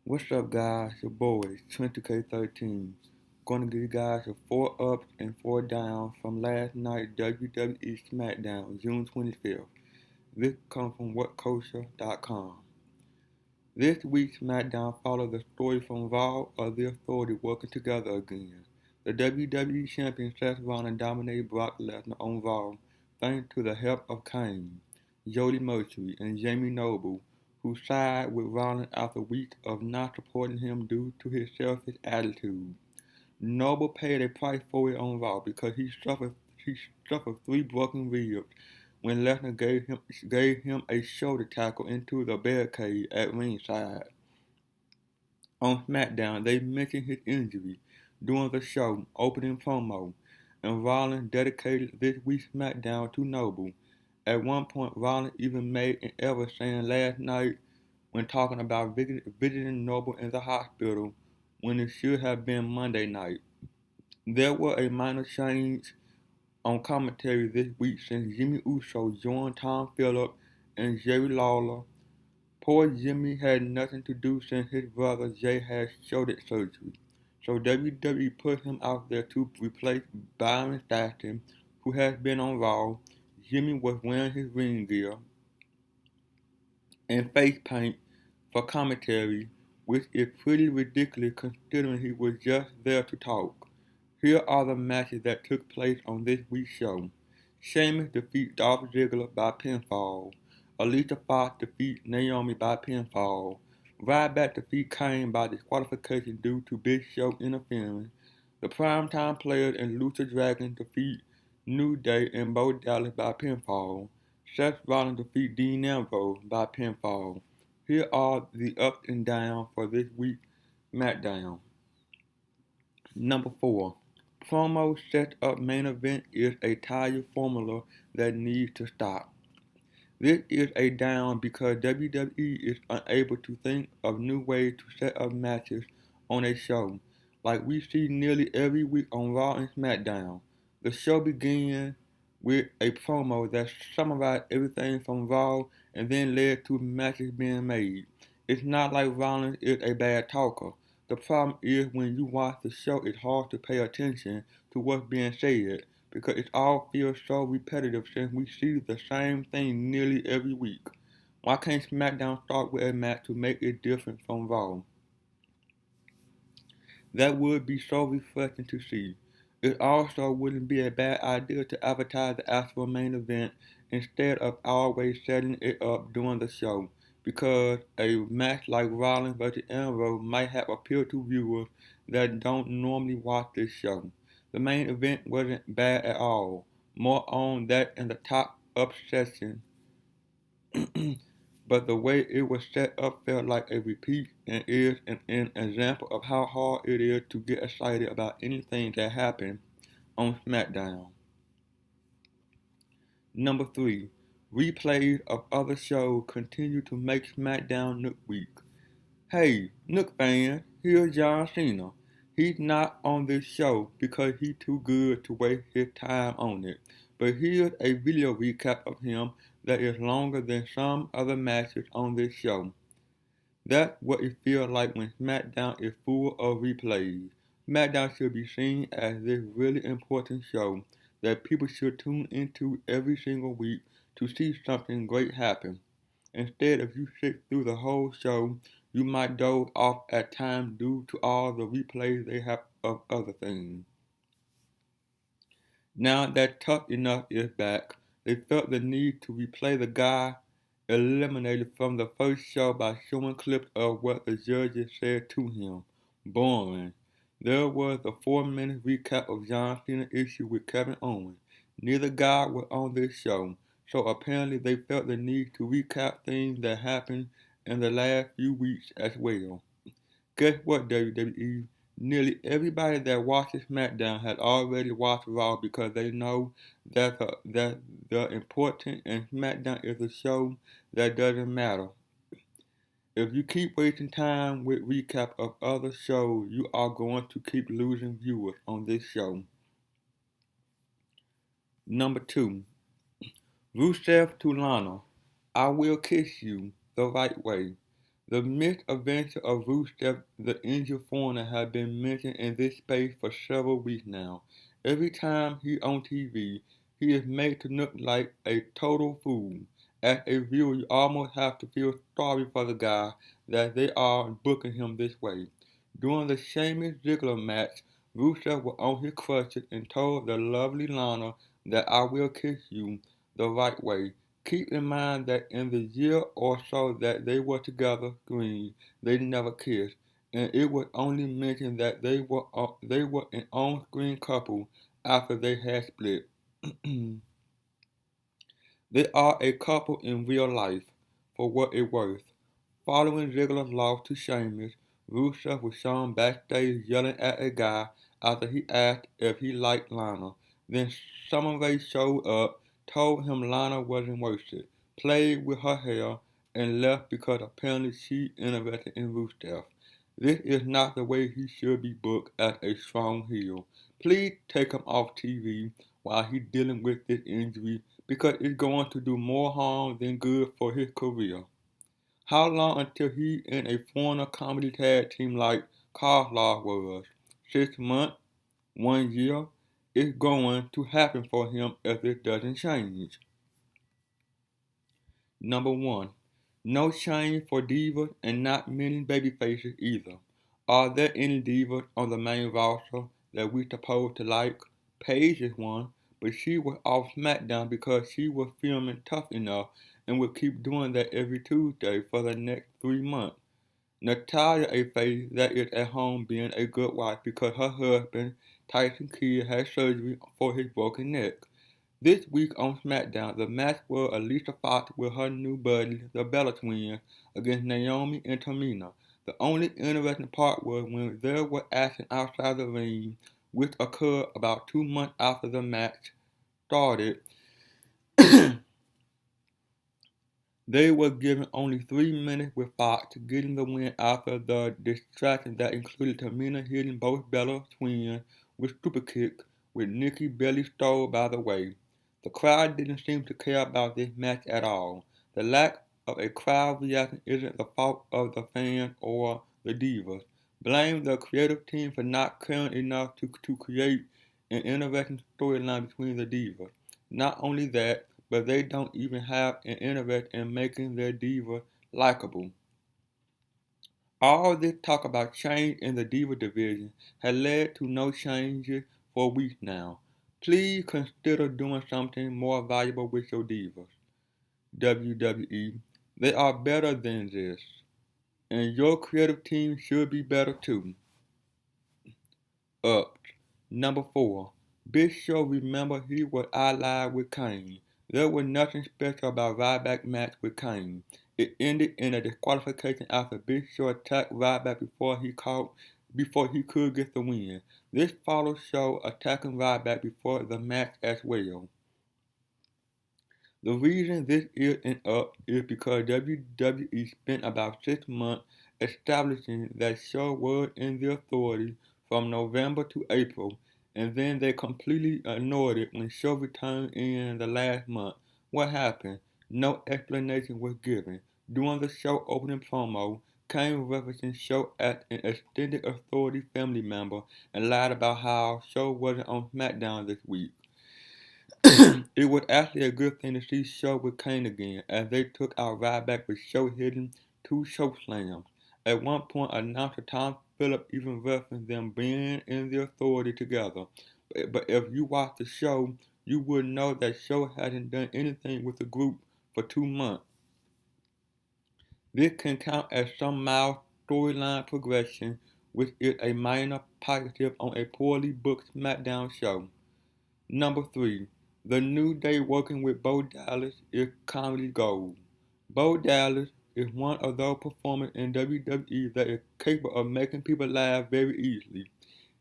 What's up, guys? Your boys, 20K13. Gonna give you guys a 4 ups and 4 downs from last night's WWE SmackDown, June 25th. This comes from WhatCulture.com. This week's SmackDown follows the story from Raw of the Authority working together again. The WWE Champion Seth Rollins dominated Brock Lesnar on Raw thanks to the help of Kane, Jody Mercury, and Jamie Noble, who sided with Rollins after weeks of not supporting him due to his selfish attitude. Noble paid a price for it on Raw because he suffered 3 broken ribs when Lesnar gave him a shoulder tackle into the barricade at ringside. On SmackDown, they mentioned his injury during the show opening promo, and Rollins dedicated this week's SmackDown to Noble. At one point, Rollins even made an error saying last night when talking about visiting Noble in the hospital when it should have been Monday night. There were a minor change on commentary this week since Jimmy Uso joined Tom Phillips and Jerry Lawler. Poor Jimmy had nothing to do since his brother Jay had shoulder surgery, so WWE put him out there to replace Byron Saxton, who has been on Raw. Jimmy was wearing his ring gear and face paint for commentary, which is pretty ridiculous considering he was just there to talk. Here are the matches that took place on this week's show. Sheamus defeats Dolph Ziggler by pinfall. Alicia Fox defeats Naomi by pinfall. Ryback defeats Kane by disqualification due to Big Show interference. The Primetime Players and Lucha Dragon defeat New Day and Bo Dallas by pinfall. Seth Rollins defeats Dean Ambrose by pinfall. Here are the ups and downs for this week's SmackDown. Number 4. Promo set up main event is a tired formula that needs to stop. This is a down because WWE is unable to think of new ways to set up matches on a show, like we see nearly every week on Raw and SmackDown. The show began with a promo that summarized everything from Raw and then led to matches being made. It's not like Rollins is a bad talker. The problem is when you watch the show, it's hard to pay attention to what's being said because it all feels so repetitive since we see the same thing nearly every week. Why can't SmackDown start with a match to make it different from Raw? That would be so refreshing to see. It also wouldn't be a bad idea to advertise the actual main event instead of always setting it up during the show, because a match like Rollins vs. Ambrose might have appeal to viewers that don't normally watch this show. The main event wasn't bad at all. More on that in the top up section. But the way it was set up felt like a repeat and is an example of how hard it is to get excited about anything that happened on SmackDown. Number 3. Replays of other shows continue to make SmackDown look weak. Hey, Nook fans, here's John Cena. He's not on this show because he's too good to waste his time on it. But here's a video recap of him that is longer than some other matches on this show. That's what it feels like when SmackDown is full of replays. SmackDown should be seen as this really important show that people should tune into every single week to see something great happen. Instead, if you sit through the whole show, you might doze off at times due to all the replays they have of other things. Now that Tough Enough is back, they felt the need to replay the guy eliminated from the first show by showing clips of what the judges said to him. Boring. There was a 4-minute recap of John Cena's issue with Kevin Owens. Neither guy was on this show, so apparently they felt the need to recap things that happened in the last few weeks as well. Guess what, WWE? Nearly everybody that watches SmackDown has already watched Raw because they know that the important and SmackDown is a show that doesn't matter. If you keep wasting time with recap of other shows, you are going to keep losing viewers on this show. Number 2. Rusev to Lana. I will kiss you the right way. The misadventure of Rusev, the injured foreigner, has been mentioned in this space for several weeks now. Every time he's on TV, he is made to look like a total fool. As a viewer, you almost have to feel sorry for the guy that they are booking him this way. During the Sheamus Ziggler match, Rusev was on his crutches and told the lovely Lana that I will kiss you the right way. Keep in mind that in the year or so that they were together screen, they never kissed, and it was only mentioned that they were an on-screen couple after they had split. They are a couple in real life, for what it's worth. Following Ziggler's loss to Sheamus, Rusev was shown backstage yelling at a guy after he asked if he liked Lana. Then Summer Rae showed up, told him Lana wasn't worth it, played with her hair, and left because apparently she interested in Rusev. This is not the way he should be booked as a strong heel. Please take him off TV while he's dealing with this injury because it's going to do more harm than good for his career. How long until he in a foreigner comedy tag team like Carlisle was? 6 months? 1 year? It's going to happen for him if it doesn't change. Number 1. No change for divas and not many baby faces either. Are there any divas on the main roster that we supposed to like? Paige is one, but she was off SmackDown because she was filming Tough Enough and will keep doing that every Tuesday for the next 3 months. Natalia a face that is at home being a good wife because her husband, Tyson Kidd, had surgery for his broken neck. This week on SmackDown, the match was Alicia Fox with her new buddy, the Bella Twins, against Naomi and Tamina. The only interesting part was when there was action outside the ring, which occurred about 2 months after the match started. They were given only 3 minutes with Fox getting the win after the distraction that included Tamina hitting both Bella twins with super kick, with Nikki barely stole by the way. The crowd didn't seem to care about this match at all. The lack of a crowd reaction isn't the fault of the fans or the divas. Blame the creative team for not caring enough to create an interesting storyline between the divas. Not only that, but they don't even have an interest in making their diva likable. All this talk about change in the diva division has led to no changes for weeks now. Please consider doing something more valuable with your divas. WWE, they are better than this, and your creative team should be better too. Up. Number 4. Big Show, remember he was allied with Kane. There was nothing special about Ryback's match with Kane. It ended in a disqualification after Big Show attacked Ryback before he could get the win. This followed Show attacking Ryback before the match as well. The reason this is an up is because WWE spent about 6 months establishing that Show was in the authority from November to April, and then they completely ignored it when Show returned in the last month. What happened? No explanation was given. During the show opening promo, Kane referenced Show as an extended authority family member and lied about how Show wasn't on SmackDown this week. It was actually a good thing to see Show with Kane again, as they took out Ryback with Show hitting 2 slams. At one point, announcer Tom Phillips even referenced them being in the authority together. But if you watch the show, you would know that Show hasn't done anything with the group for 2 months. This can count as some mild storyline progression, which is a minor positive on a poorly booked SmackDown show. Number 3. The New Day working with Bo Dallas is comedy gold. Bo Dallas is one of those performers in WWE that is capable of making people laugh very easily.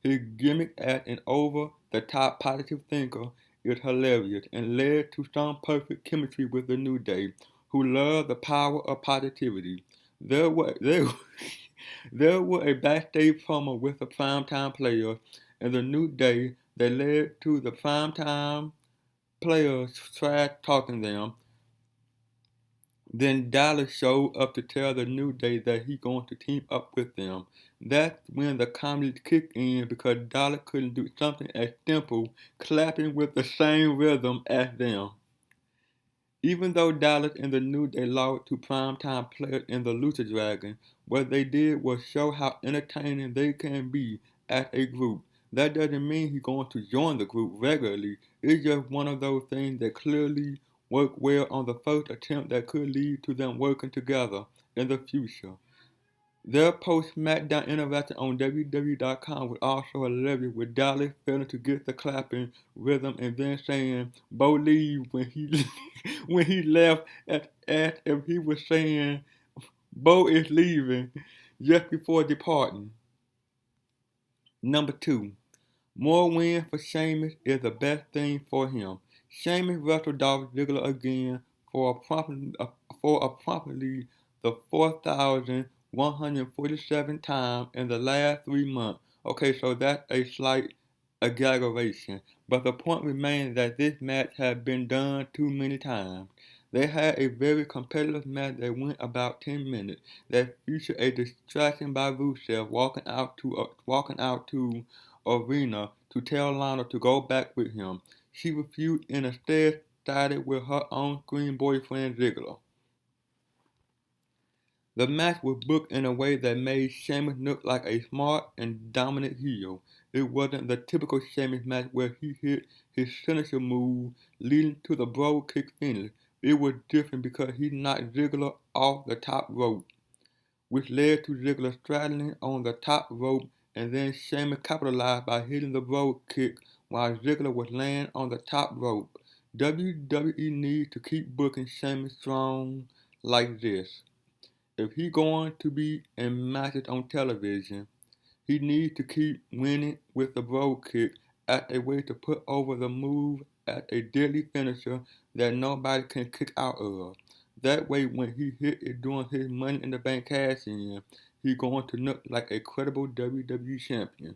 His gimmick as an over-the-top positive thinker is hilarious and led to some perfect chemistry with the New Day, who love the power of positivity. There was a backstage promo with the primetime players and the New Day that led to the primetime players trash talking them, Then Dallas showed up to tell the New Day that he going to team up with them. That's when the comedy kicked in because Dallas couldn't do something as simple, clapping with the same rhythm as them. Even though Dallas and the New Day lost to primetime players in the Lucha Dragon, what they did was show how entertaining they can be as a group. That doesn't mean he's going to join the group regularly. It's just one of those things that clearly worked well on the first attempt that could lead to them working together in the future. Their post-SmackDown interaction on WWE.com was also hilarious, with Dallas failing to get the clapping rhythm and then saying "Bo leave" when he when he left, as if he was saying Bo is leaving just before departing. Number 2. More wins for Sheamus is the best thing for him. Sheamus wrestled Dolph Ziggler again for approximately the 4,147 times in the last 3 months. Okay, so that's a slight exaggeration, but the point remains that this match has been done too many times. They had a very competitive match that went about 10 minutes that featured a distraction by Rusev walking out to Arena to tell Lana to go back with him. She refused and instead sided with her on-screen boyfriend Ziggler. The match was booked in a way that made Sheamus look like a smart and dominant heel. It wasn't the typical Sheamus match where he hit his signature move leading to the Brogue Kick finish. It was different because he knocked Ziggler off the top rope, which led to Ziggler straddling on the top rope, and then Sheamus capitalized by hitting the Brogue Kick while Ziggler was laying on the top rope. WWE needs to keep booking Sheamus strong like this. If he's going to be in matches on television, he needs to keep winning with the Brogue Kick as a way to put over the move as a deadly finisher that nobody can kick out of. That way, when he hit it during his Money in the Bank cash-in, he's going to look like a credible WWE champion.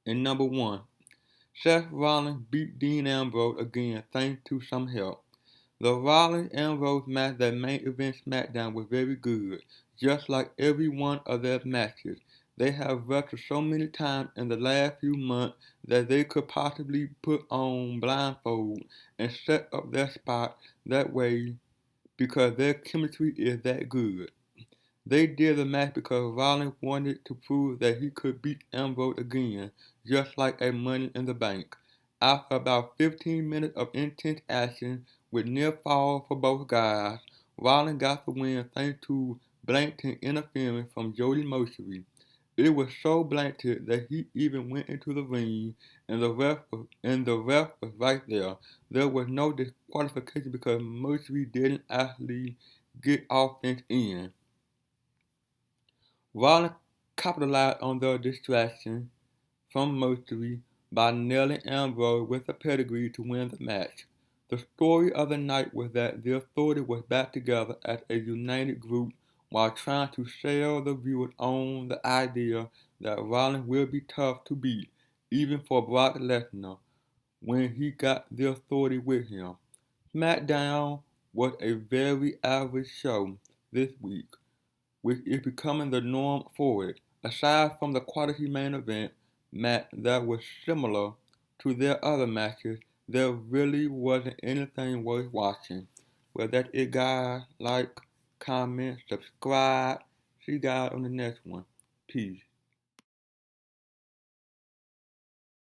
And number 1, Seth Rollins beat Dean Ambrose again thanks to some help. The Rollins-Ambrose match that main event SmackDown was very good, just like every one of their matches. They have wrestled so many times in the last few months that they could possibly put on blindfold and set up their spot that way because their chemistry is that good. They did the match because Rollins wanted to prove that he could beat Ambrose again, just like a Money in the Bank. After about 15 minutes of intense action with near fall for both guys, Rollins got the win thanks to blatant interference from Jody Mosley. It was so blatant that he even went into the ring, and the ref was right there. There was no disqualification because Mosley didn't actually get offense in. Rollins capitalized on the distraction from Mosley by nailing Ambrose with a pedigree to win the match. The story of the night was that the Authority was back together as a united group while trying to sell the viewers on the idea that Rollins will be tough to beat, even for Brock Lesnar, when he got the Authority with him. SmackDown was a very average show this week, which is becoming the norm for it. Aside from the quality main event match that was similar to their other matches, there really wasn't anything worth watching. Well, that's it, guys. Like, comment, subscribe. See you guys on the next one. Peace.